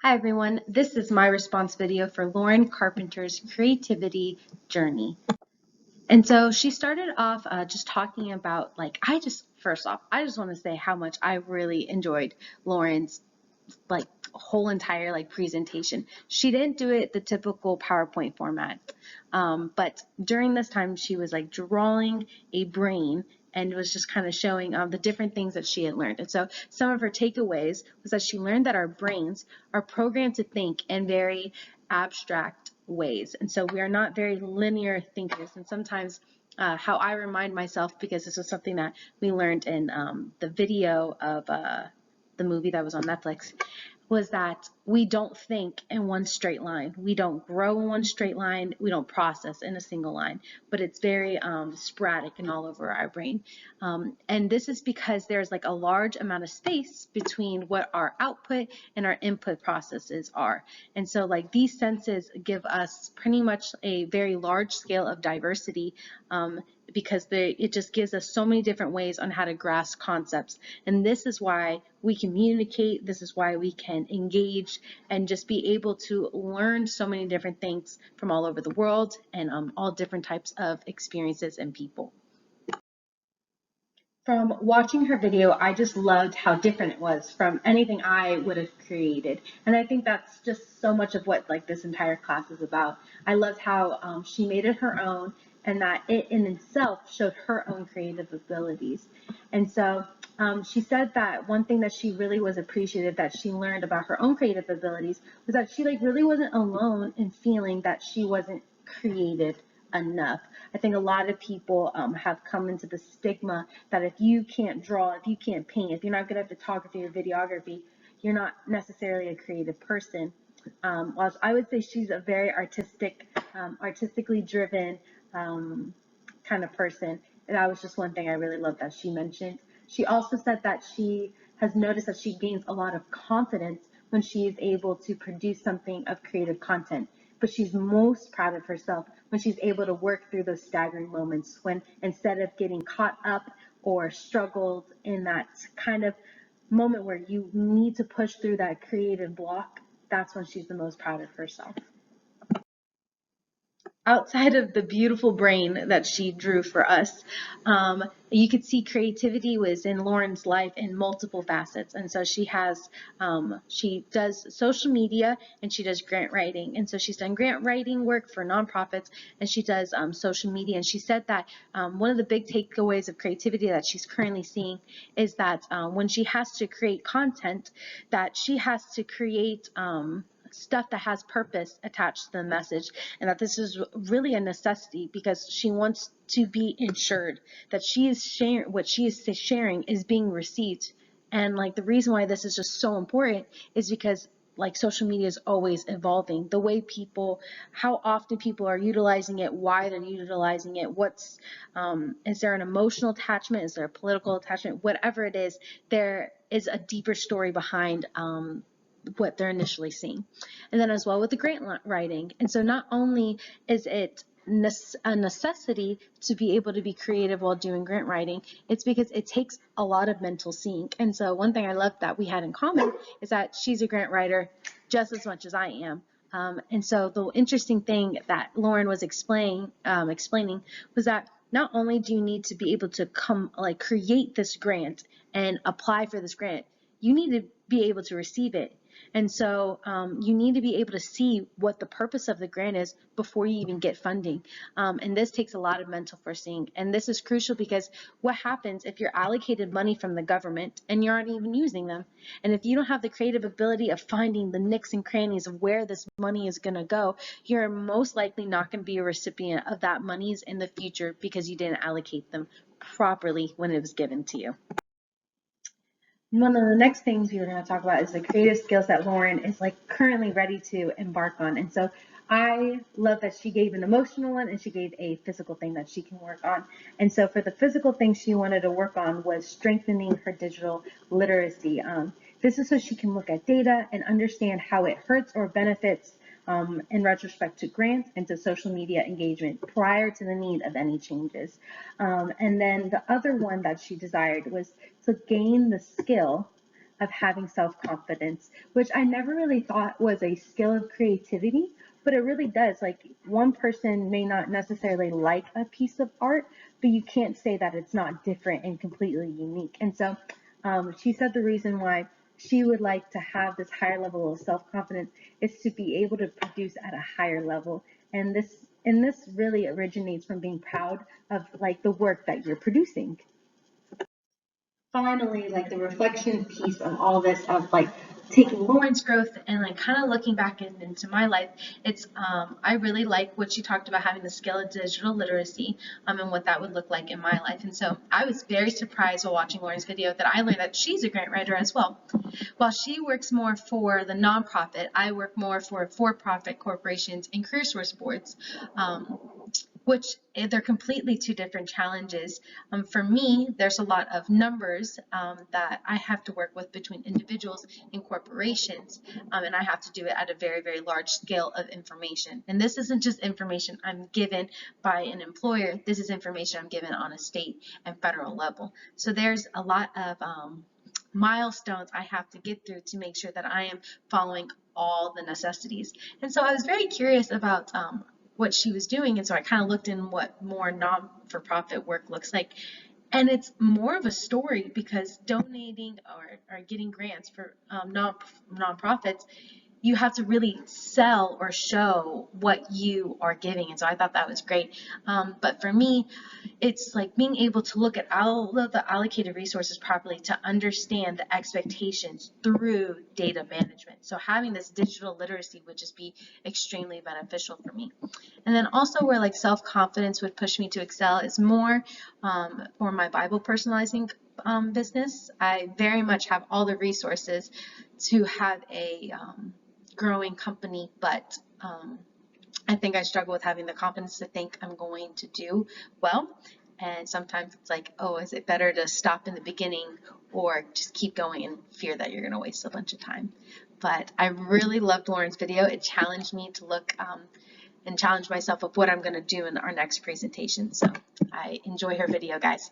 Hi everyone, this is my response video for Loryn Carpenter's creativity journey. And so she started off just talking about first off, I just want to say how much I really enjoyed Loryn's whole entire presentation. She didn't do it the typical PowerPoint format, but during this time she was drawing a brain and was just kind of showing the different things that she had learned. And so some of her takeaways was that she learned that our brains are programmed to think in very abstract ways. And so we are not very linear thinkers. And sometimes how I remind myself, because this was something that we learned in the video of the movie that was on Netflix, was that we don't think in one straight line. We don't grow in one straight line. We don't process in a single line, but it's very sporadic and all over our brain. And this is because there's a large amount of space between what our output and our input processes are. And so these senses give us pretty much a very large scale of diversity, because it just gives us so many different ways on how to grasp concepts. And this is why we communicate, this is why we can engage and just be able to learn so many different things from all over the world and all different types of experiences and people. From watching her video, I just loved how different it was from anything I would have created. And I think that's just so much of what this entire class is about. I loved how she made it her own, and that it in itself showed her own creative abilities. And so she said that one thing that she really was appreciative that she learned about her own creative abilities was that she really wasn't alone in feeling that she wasn't creative enough. I think a lot of people have come into the stigma that if you can't draw, if you can't paint, if you're not good at photography or videography, you're not necessarily a creative person. Whilst I would say she's a very artistically driven kind of person. And that was just one thing I really loved that she mentioned. She also said that she has noticed that she gains a lot of confidence when she is able to produce something of creative content. But she's most proud of herself when she's able to work through those staggering moments, when instead of getting caught up or struggled in that kind of moment where you need to push through that creative block, that's when she's the most proud of herself. Outside of the beautiful brain that she drew for us, you could see creativity was in Loryn's life in multiple facets. And so she does social media and she does grant writing. And so she's done grant writing work for nonprofits, and she does social media. And she said that one of the big takeaways of creativity that she's currently seeing is that when she has to create content, that she has to create stuff that has purpose attached to the message, and that this is really a necessity because she wants to be ensured that she is sharing what she is sharing is being received. And the reason why this is just so important is because social media is always evolving. The way how often people are utilizing it, why they're utilizing it, is there an emotional attachment, is there a political attachment, whatever it is, there is a deeper story behind what they're initially seeing. And then as well with the grant writing. And so not only is it a necessity to be able to be creative while doing grant writing, it's because it takes a lot of mental seeing. And so one thing I love that we had in common is that she's a grant writer just as much as I am. And so the interesting thing that Loryn was explaining was that not only do you need to be able to create this grant and apply for this grant, you need to be able to receive it. And so you need to be able to see what the purpose of the grant is before you even get funding. And this takes a lot of mental foreseeing. And this is crucial because what happens if you're allocated money from the government and you aren't even using them? And if you don't have the creative ability of finding the nicks and crannies of where this money is going to go, you're most likely not going to be a recipient of that monies in the future because you didn't allocate them properly when it was given to you. One of the next things we were going to talk about is the creative skills that Loryn is currently ready to embark on. And so I love that she gave an emotional one and she gave a physical thing that she can work on. And so for the physical thing she wanted to work on was strengthening her digital literacy. This is so she can look at data and understand how it hurts or benefits in retrospect to grants and to social media engagement prior to the need of any changes. And then the other one that she desired was to gain the skill of having self-confidence, which I never really thought was a skill of creativity, but it really does. Like, one person may not necessarily like a piece of art, but you can't say that it's not different and completely unique. And so she said the reason why she would like to have this higher level of self-confidence is to be able to produce at a higher level. And this really originates from being proud of like the work that you're producing. Finally, like the reflection piece of all this, of like taking Loryn's growth and like kind of looking back into my life, it's I really like what she talked about, having the skill of digital literacy, and what that would look like in my life. And so I was very surprised while watching Loryn's video that I learned that she's a grant writer as well. While she works more for the nonprofit, I work more for-profit corporations and career source boards. Which they're completely two different challenges. For me, there's a lot of numbers that I have to work with between individuals and corporations, and I have to do it at a very, very large scale of information. And this isn't just information I'm given by an employer, this is information I'm given on a state and federal level. So there's a lot of milestones I have to get through to make sure that I am following all the necessities. And so I was very curious about what she was doing, and so I kind of looked in what more non-for-profit work looks like. And it's more of a story, because donating or getting grants for nonprofits, you have to really sell or show what you are giving. And so I thought that was great. But for me, it's like being able to look at all of the allocated resources properly to understand the expectations through data management. So having this digital literacy would just be extremely beneficial for me. And then also where like self-confidence would push me to excel is more for my Bible personalizing business. I very much have all the resources to have a growing company, but I think I struggle with having the confidence to think I'm going to do well. And sometimes it's like, oh, is it better to stop in the beginning or just keep going and fear that you're going to waste a bunch of time? But I really loved Loryn's video. It challenged me to look and challenge myself of what I'm going to do in our next presentation. So I enjoy her video, guys.